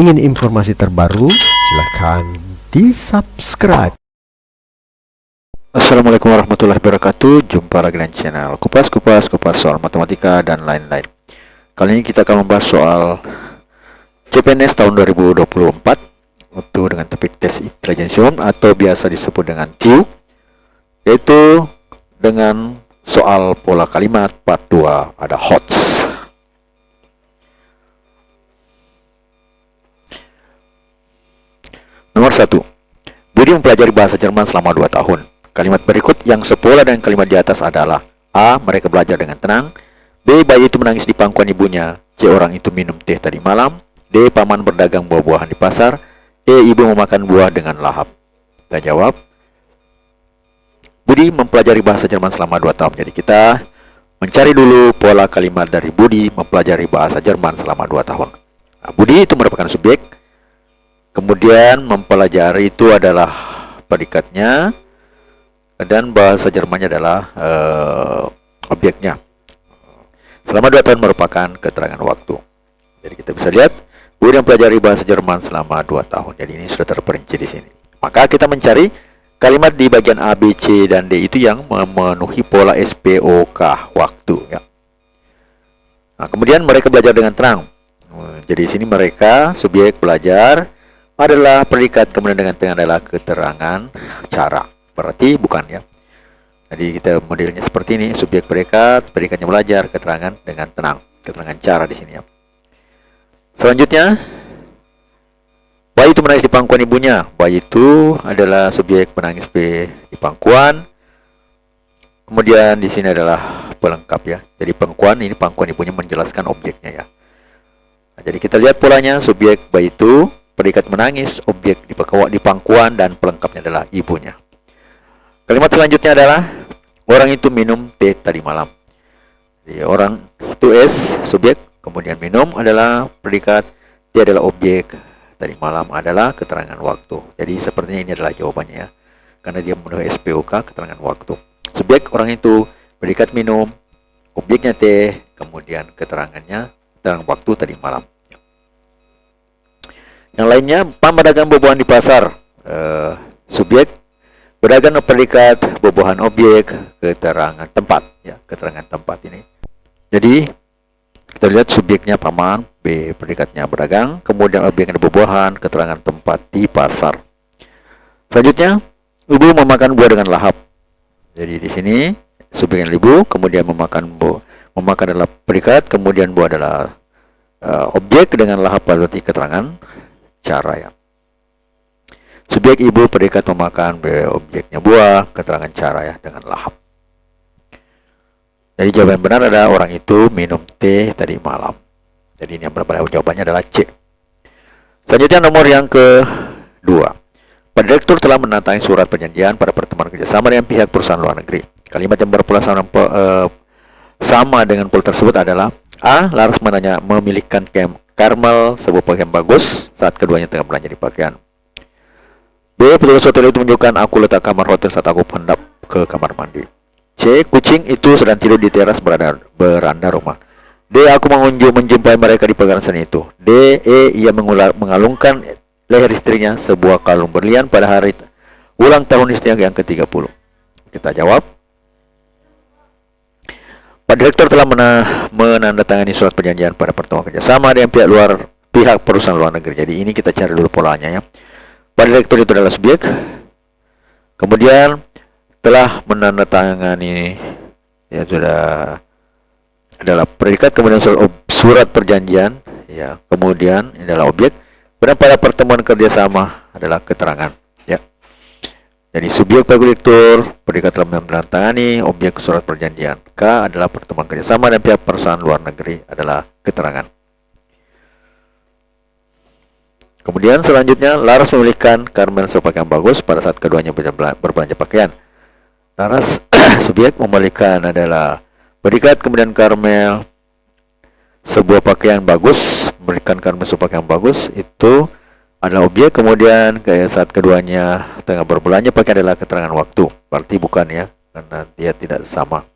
Ingin informasi terbaru? Silahkan di-subscribe. Assalamualaikum warahmatullahi wabarakatuh. Jumpa lagi dengan channel Kupas soal matematika dan lain-lain. Kali ini kita akan membahas soal CPNS tahun 2024 itu dengan topik tes intelijensi umum atau biasa disebut dengan TIU, yaitu dengan soal pola kalimat part 2, ada HOTS. Nomor 1. Budi mempelajari bahasa Jerman selama 2 tahun. Kalimat berikut yang sepola dengan kalimat di atas adalah: A. Mereka belajar dengan tenang. B. Bayi itu menangis di pangkuan ibunya. C. Orang itu minum teh tadi malam. D. Paman berdagang buah-buahan di pasar. E. Ibu memakan buah dengan lahap. Kita jawab. Budi mempelajari bahasa Jerman selama 2 tahun. Jadi kita mencari dulu pola kalimat dari Budi mempelajari bahasa Jerman selama 2 tahun. Nah, Budi itu merupakan subjek. Kemudian mempelajari itu adalah predikatnya, dan bahasa Jermannya adalah objeknya. Selama 2 tahun merupakan keterangan waktu. Jadi kita bisa lihat Budi mempelajari bahasa Jerman selama 2 tahun. Jadi ini sudah terperinci di sini. Maka kita mencari kalimat di bagian A, B, C, dan D itu yang memenuhi pola SPOK waktu, ya. Nah, kemudian mereka belajar dengan tenang. Jadi di sini mereka subjek belajar adalah predikat, kemudian dengan tenang adalah keterangan cara. Berarti bukan, ya. Jadi kita modelnya seperti ini, subjek predikat, predikatnya belajar, keterangan dengan tenang, keterangan cara di sini, ya. Selanjutnya, bayi itu menangis di pangkuan ibunya. Bayi itu adalah subjek menangis di pangkuan. Kemudian di sini adalah pelengkap, ya. Jadi pangkuan ini pangkuan ibunya menjelaskan objeknya, ya. Nah, jadi kita lihat polanya, subjek bayi itu, predikat menangis, objek di pangkuan, dan pelengkapnya adalah ibunya. Kalimat selanjutnya adalah orang itu minum teh tadi malam. Jadi orang itu S, subjek, kemudian minum adalah predikat, dia adalah objek, tadi malam adalah keterangan waktu. Jadi sepertinya ini adalah jawabannya, ya, karena dia memenuhi SPOK, keterangan waktu. Subjek orang itu, predikat minum, objeknya teh, kemudian keterangannya keterangan waktu tadi malam. Yang lainnya, paman berdagang buah-buahan di pasar. Subjek berdagang predikat, buah-buahan objek, keterangan tempat, ya, keterangan tempat ini. Jadi kita lihat subjeknya paman, B predikatnya berdagang, kemudian objeknya buah-buahan, keterangan tempat di pasar. Selanjutnya, ibu memakan buah dengan lahap. Jadi di sini subjeknya ibu, kemudian memakan adalah predikat, kemudian buah adalah objek dengan lahap, berarti keterangan cara, ya. Subjek ibu, predikat memakan, objeknya buah, keterangan cara, ya, dengan lahap. Jadi jawaban benar adalah orang itu minum teh tadi malam. Jadi ini yang benar, jawabannya adalah C. Selanjutnya nomor yang kedua. Pak Direktur telah menandatangani surat perjanjian pada pertemuan kerjasama dengan pihak perusahaan luar negeri. Kalimat yang berpola sama dengan pola tersebut adalah: A. Laras memilihkan Carmel sebuah pakaian bagus saat keduanya tengah belanja di pakaian. B. Petugas hotel itu menunjukkan aku letak kamar hotel saat aku hendak ke kamar mandi. C. Kucing itu sedang tidur di teras beranda rumah. D. Aku menjumpai mereka di pegangan seni itu. D. E. Ia mengalungkan leher istrinya sebuah kalung berlian pada hari ulang tahun istrinya yang ke-30. Kita jawab. Pak Direktur telah menandatangani surat perjanjian pada pertemuan kerjasama dengan pihak perusahaan luar negeri. Jadi ini kita cari dulu polanya, ya. Pak Direktur itu adalah subjek, kemudian telah menandatangani, ya, sudah adalah predikat, kemudian surat perjanjian, ya, kemudian ini adalah objek, dan pada pertemuan kerjasama adalah keterangan, ya. Jadi subjek Pak Direktur, predikat telah menandatangani, objek surat perjanjian. K adalah pertemuan kerjasama dan pihak perusahaan luar negeri adalah keterangan. Kemudian selanjutnya, Laras memilihkan Carmel sebuah pakaian bagus pada saat keduanya berbelanja pakaian. Laras subjek memilihkan adalah predikat, kemudian Carmel sebuah pakaian bagus, memberikan Carmel sebuah pakaian bagus itu adalah objek, kemudian saat keduanya tengah berbelanja pakaian adalah keterangan waktu. Berarti bukan, ya, karena dia tidak sama.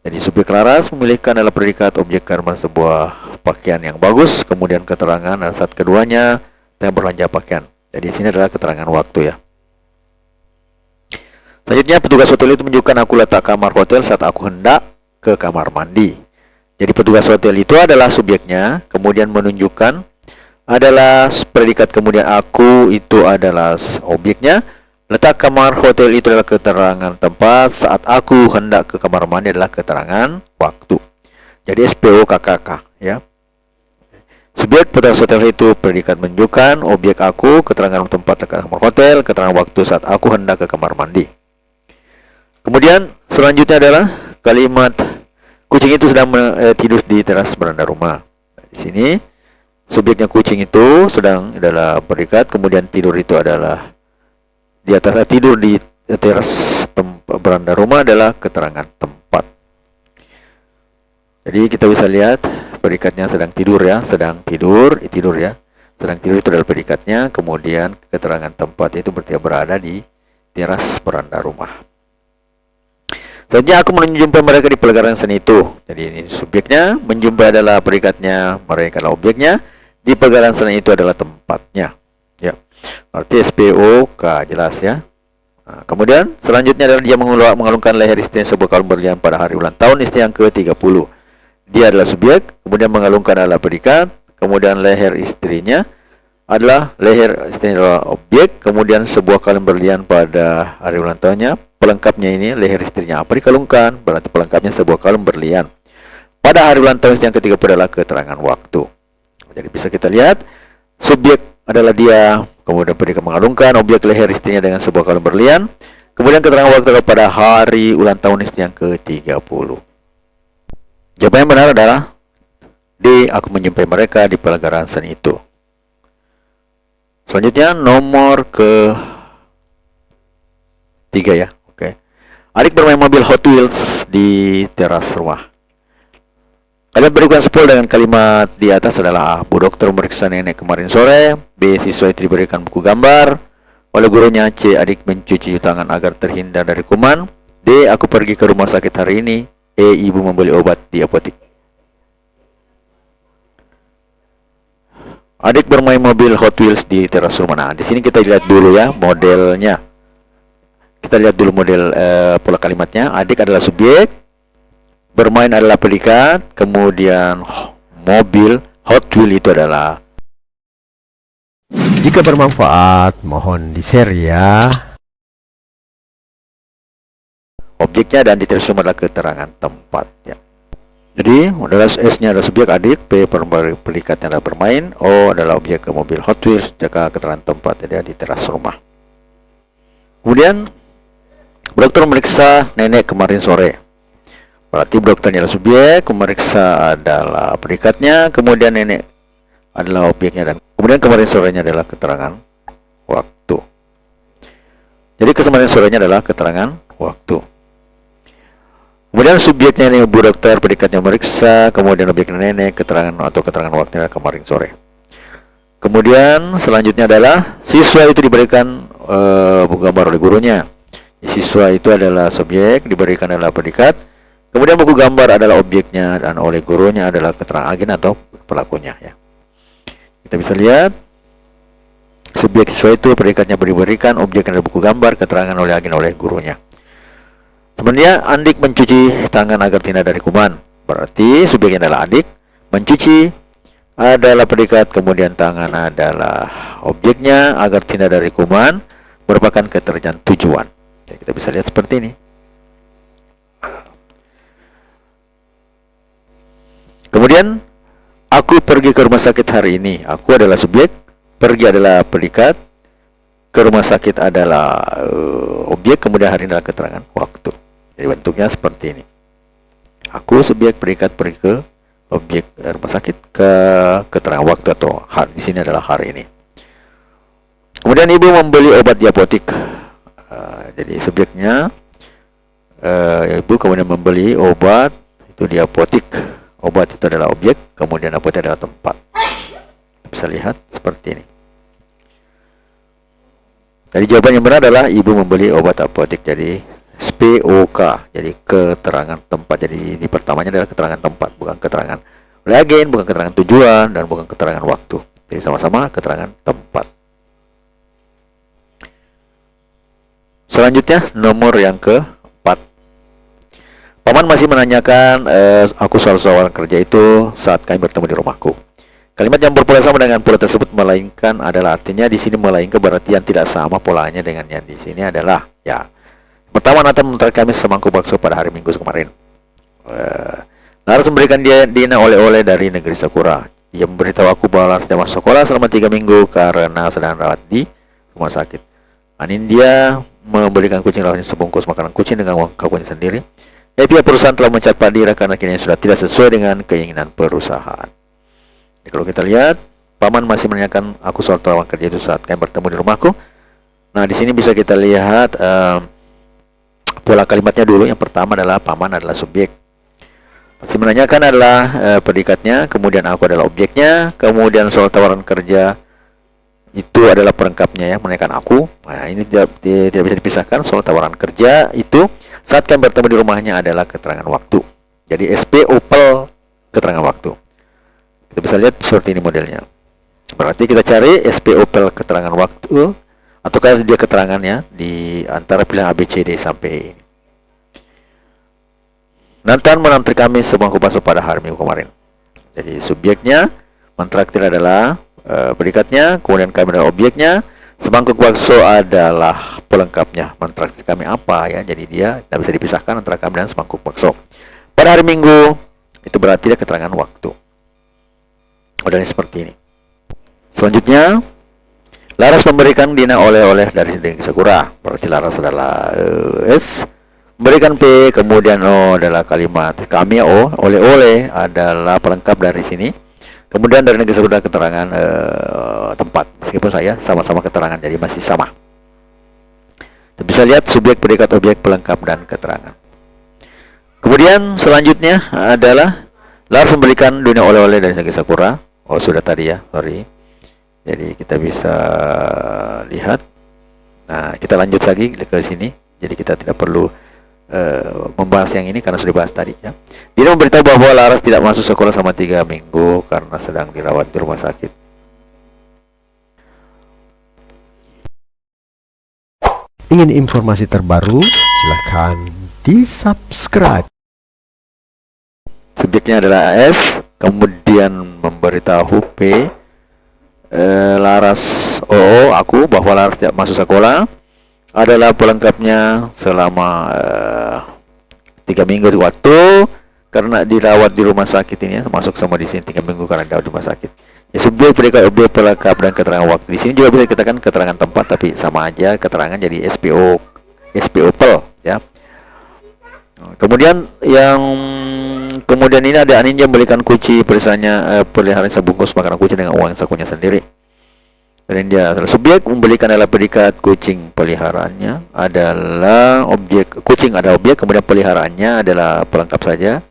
Jadi subjek Laras memilihkan adalah predikat, objek Carmel sebuah pakaian yang bagus, kemudian keterangan saat keduanya tengah berbelanja pakaian. Jadi sini adalah keterangan waktu ya. Selanjutnya petugas hotel itu menunjukkan aku letak kamar hotel saat aku hendak ke kamar mandi. Jadi petugas hotel itu adalah subjeknya, kemudian menunjukkan adalah predikat, kemudian aku itu adalah objeknya. Letak kamar hotel itu adalah keterangan tempat, saat aku hendak ke kamar mandi adalah keterangan waktu. Jadi SPO KKK ya. Subjek petugas hotel itu predikat menunjukkan, objek aku keterangan tempat letak kamar hotel, keterangan waktu saat aku hendak ke kamar mandi. Kemudian selanjutnya adalah kalimat kucing itu sedang tidur di teras beranda rumah. Di sini subjeknya kucing itu sedang adalah predikat, kemudian tidur itu adalah di atas, tidur di teras beranda rumah adalah keterangan tempat. Jadi kita bisa lihat predikatnya sedang tidur ya, sedang tidur ya. Sedang tidur itu adalah predikatnya, kemudian keterangan tempat itu berada di teras beranda rumah. Selanjutnya aku menjumpai mereka di pelegaran seni itu. Jadi ini subjeknya, menjumpai adalah predikatnya, mereka adalah objeknya, di pelegaran seni itu adalah tempatnya. Ya. Berarti SPOK jelas ya. Nah, kemudian selanjutnya adalah dia mengalungkan leher istrinya sebuah kalung berlian pada hari ulang tahun istri yang ke-30. Dia adalah subjek, kemudian mengalungkan adalah predikat, kemudian leher istrinya adalah objek, kemudian sebuah kalung berlian pada hari ulang tahunnya. Pelengkapnya ini leher istrinya apa dikalungkan, berarti pelengkapnya sebuah kalung berlian. Pada hari ulang tahun istri yang ke-30 adalah keterangan waktu. Jadi bisa kita lihat subjek adalah dia, kemudian predikat mengalungkan, objek leher istrinya dengan sebuah kalung berlian, kemudian keterangan waktu pada hari ulang tahun istri yang ke-30. Jawaban yang benar adalah D. Aku menjumpai mereka di pelegaran seni itu. Selanjutnya nomor ke-3 ya. Oke. Adik bermain mobil Hot Wheels di teras rumah. Kalimat berikan 10 dengan kalimat di atas adalah A. Bu dokter memeriksa nenek kemarin sore. B. Siswa itu diberikan buku gambar oleh gurunya. C. Adik mencuci tangan agar terhindar dari kuman. D. Aku pergi ke rumah sakit hari ini. E. Ibu membeli obat di apotik. Adik bermain mobil Hot Wheels di teras rumah. Nah, di sini kita lihat dulu ya modelnya. Kita lihat dulu model pola kalimatnya. Adik adalah subjek, bermain adalah predikat, kemudian mobil Hot Wheels itu adalah. Jika bermanfaat, mohon di-share ya. Objeknya dan detail sumber adalah keterangan tempat ya. Jadi adalah S-nya adalah subjek adik, P predikatnya adalah bermain, O adalah objek ke mobil Hot Wheels, jika keterangan tempat jadi di teras rumah. Kemudian dokter memeriksa nenek kemarin sore. Berarti dokternya adalah subjek, memeriksa adalah predikatnya, kemudian nenek adalah objeknya, dan kemudian kemarin sorenya adalah keterangan waktu. Jadi kemarin sorenya adalah keterangan waktu. Kemudian subjeknya ini bu dokter, predikatnya memeriksa, kemudian objeknya nenek, keterangan atau keterangan waktunya kemarin sore. Kemudian selanjutnya adalah siswa itu diberikan buku gambar oleh gurunya. Siswa itu adalah subjek, diberikan adalah predikat, kemudian buku gambar adalah objeknya, dan oleh gurunya adalah keterangan agen atau pelakunya ya. Kita bisa lihat subjek siswa itu predikatnya diberikan, objeknya adalah buku gambar, keterangan oleh agen oleh gurunya. Sebenarnya Andik mencuci tangan agar terhindar dari kuman. Berarti subjeknya adalah adik, mencuci adalah predikat, kemudian tangan adalah objeknya, agar terhindar dari kuman merupakan keterjang tujuan. Ya, kita bisa lihat seperti ini. Kemudian aku pergi ke rumah sakit hari ini. Aku adalah subjek, pergi adalah predikat, ke rumah sakit adalah objek, kemudian hari ini adalah keterangan waktu. Jadi bentuknya seperti ini. Aku subjek, predikat, pergi ke objek rumah sakit, ke keterangan waktu atau hari. Di sini adalah hari ini. Kemudian ibu membeli obat di apotik. Jadi subjeknya ibu, kemudian membeli obat itu di apotik. Obat itu adalah objek, kemudian apotik adalah tempat. Bisa lihat seperti ini. Jadi jawaban yang benar adalah ibu membeli obat apotik. Jadi SPOK, jadi keterangan tempat. Jadi di pertamanya adalah keterangan tempat, bukan keterangan Again, bukan keterangan tujuan dan bukan keterangan waktu. Jadi sama-sama keterangan tempat. Selanjutnya nomor yang keempat. Paman masih menanyakan aku soal lamaran kerja itu saat kami bertemu di rumahku. Kalimat yang berpola sama dengan pola tersebut melainkan adalah artinya di sini melainkan berarti yang tidak sama polanya dengan yang di sini adalah ya. Pertama, Nathan meminta kami semangkuk bakso pada hari Minggu kemarin. Laras memberikan dia Dina oleh-oleh dari negeri Sakura. Ia memberitahu aku bahwa Laras tidak masuk sekolah selama 3 minggu karena sedang rawat di rumah sakit. Anindya memberikan kucing rawatnya sebungkus makanan kucing dengan uang kakunya sendiri. Pihak perusahaan telah mencat Pak Dira karena kini sudah tidak sesuai dengan keinginan perusahaan. Jadi, kalau kita lihat, paman masih menanyakan aku soal tawaran kerja itu saat kami bertemu di rumahku. Nah, di sini bisa kita lihat pola kalimatnya dulu. Yang pertama adalah paman adalah subjek. Masih menanyakan adalah predikatnya, kemudian aku adalah objeknya, kemudian soal tawaran kerja itu adalah perlengkapnya ya, menanyakan aku. Nah, ini tidak bisa dipisahkan. Soal tawaran kerja itu saat kami bertemu di rumahnya adalah keterangan waktu. Jadi SP Opel keterangan waktu. Kita bisa lihat seperti ini modelnya. Berarti kita cari SP Opel keterangan waktu, ataukah dia keterangannya di antara pilihan ABCD sampai E ini. Nathan menantri kami semangkuk bakso pada hari Minggu kemarin. Jadi subjeknya mentraktir adalah predikatnya, kemudian kami adalah objeknya, semangkuk bakso adalah pelengkapnya. Mentraktir kami apa ya? Jadi dia tidak bisa dipisahkan antara kami dan semangkuk bakso. Pada hari Minggu itu berarti dia keterangan waktu. Modelnya seperti ini. Selanjutnya, Laras memberikan Dina oleh-oleh dari negeri Sakura. Berarti Laras adalah S. Memberikan P, kemudian O adalah kalimat kami, O, oleh-oleh adalah pelengkap dari sini. Kemudian dari negeri Sakura keterangan tempat. Meskipun saya sama-sama keterangan, jadi masih sama. Kita bisa lihat subjek, predikat, objek, pelengkap, dan keterangan. Kemudian selanjutnya adalah Laras memberikan dunia oleh-oleh dari negeri Sakura. Oh, sudah tadi ya, sorry. Jadi kita bisa lihat. Nah, kita lanjut lagi ke sini. Jadi kita tidak perlu membahas yang ini karena sudah dibahas tadi ya. Dia memberitahu bahwa Laras tidak masuk sekolah selama 3 minggu karena sedang dirawat di rumah sakit. Ingin informasi terbaru? Silahkan di-subscribe. Subjeknya adalah S, kemudian memberitahu P, Laras O, aku, bahwa Laras tidak masuk sekolah adalah pelengkapnya selama 3 minggu waktu karena dirawat di rumah sakit ini ya, masuk sama di sini 3 minggu karena dirawat di rumah sakit. Ya, subjek, predikat, objek, pelengkap, dan keterangan waktu. Di sini juga bisa dikatakan keterangan tempat, tapi sama aja keterangan jadi SPO pel ya. Kemudian ini ada Anindya membelikan kucing peliharaan sebungkus makanan kucing dengan uang sakunya sendiri. Dan dia adalah subjek, membelikan adalah predikat, kucing peliharaannya adalah objek, kucing ada objek, kemudian peliharaannya adalah pelengkap saja.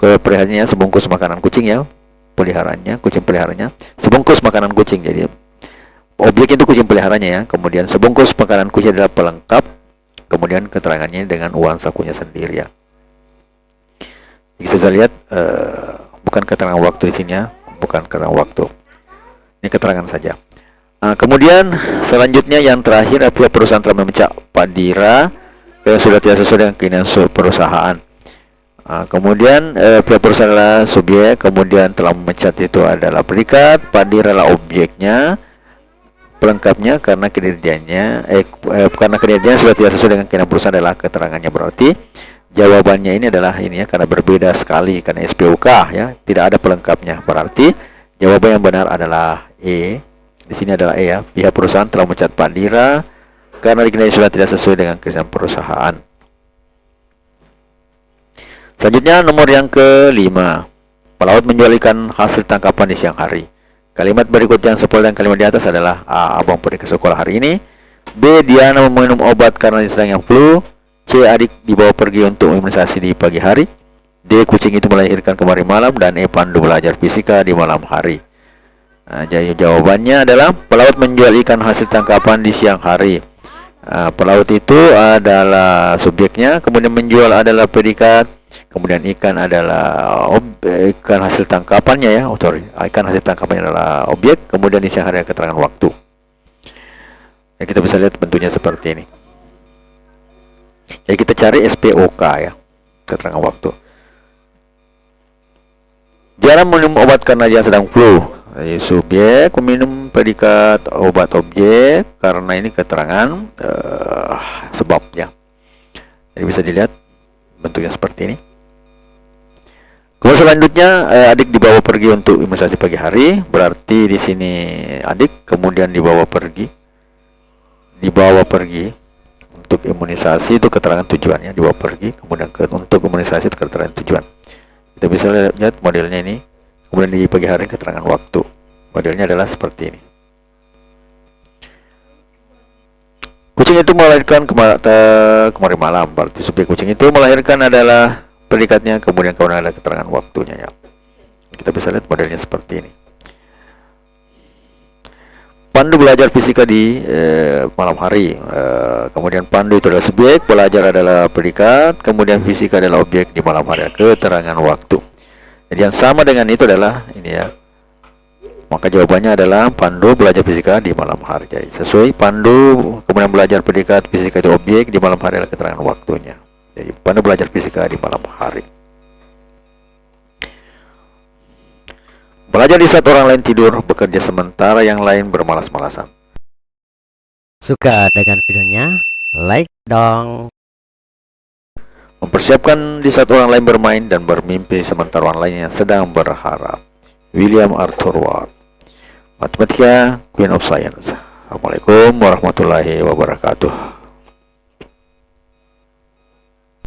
Peliharaannya sebungkus makanan kucing ya, peliharaannya, kucing peliharaannya, sebungkus makanan kucing. Jadi objek itu kucing peliharaannya ya, kemudian sebungkus makanan kucing adalah pelengkap, kemudian keterangannya dengan uang sakunya sendiri ya. Bisa lihat bukan keterangan waktu di sini ya, bukan keterangan waktu. Ini keterangan saja. Kemudian selanjutnya yang terakhir, pihak perusahaan telah memecat Pak Dira yang sudah tidak sesuai dengan keinginan perusahaan. Kemudian pihak perusahaan adalah subjek, kemudian telah memecat itu adalah predikat, Pak Dira adalah objeknya, pelengkapnya karena kinerjanya sudah tidak sesuai dengan keinginan perusahaan adalah keterangannya. Berarti jawabannya ini adalah ini ya, karena berbeda sekali karena SPOK ya, tidak ada pelengkapnya. Berarti jawaban yang benar adalah E. Di sini adalah E ya. Pihak perusahaan telah memecat Pak Dira karena kinerjanya sudah tidak sesuai dengan keinginan perusahaan. Selanjutnya nomor yang kelima. Pelaut menjual ikan hasil tangkapan di siang hari. Kalimat berikut yang sepol dan kalimat di atas adalah A. Abang pergi ke sekolah hari ini. B. Diana meminum obat karena sedang yang flu. C. Adik dibawa pergi untuk imunisasi di pagi hari. D. Kucing itu melahirkan kemarin malam. Dan E. Pandu belajar fisika di malam hari. Nah, jadi jawabannya adalah pelaut menjual ikan hasil tangkapan di siang hari. Pelaut itu adalah subjeknya, kemudian menjual adalah predikat, Kemudian ikan adalah ikan hasil tangkapannya ya, ikan hasil tangkapannya adalah objek. Kemudian di sini ada keterangan waktu. Ya, kita bisa lihat bentuknya seperti ini. Jadi kita cari SPOK ya, keterangan waktu. Jarang minum obat karena dia sedang flu. Jadi subjek meminum predikat obat objek karena ini keterangan sebabnya. Jadi bisa dilihat bentuknya seperti ini. Kemudian selanjutnya adik dibawa pergi untuk imunisasi pagi hari, berarti di sini adik kemudian dibawa pergi untuk imunisasi, itu keterangan tujuannya, dibawa pergi, kemudian untuk imunisasi itu keterangan tujuan. Kita bisa lihat modelnya ini. Kemudian di pagi hari keterangan waktu. Modelnya adalah seperti ini. Kucing itu melahirkan kemarin malam. Berarti subjek kucing itu melahirkan adalah predikatnya, kemudian ada keterangan waktunya ya. Kita bisa lihat modelnya seperti ini. Pandu belajar fisika di malam hari. Kemudian Pandu itu adalah subjek, belajar adalah predikat, kemudian fisika adalah objek di malam hari. Keterangan waktu. Jadi yang sama dengan itu adalah ini ya. Maka jawabannya adalah Pandu belajar fisika di malam hari. Jadi sesuai Pandu kemudian belajar predikat, fisika itu objek, di malam hari adalah keterangan waktunya. Jadi Pandu belajar fisika di malam hari. Belajar di saat orang lain tidur, bekerja sementara yang lain bermalas-malasan. Suka dengan videonya? Like dong. Mempersiapkan di saat orang lain bermain dan bermimpi sementara orang lain yang sedang berharap. William Arthur Ward. Matematika, Queen of Science. Assalamualaikum warahmatullahi wabarakatuh.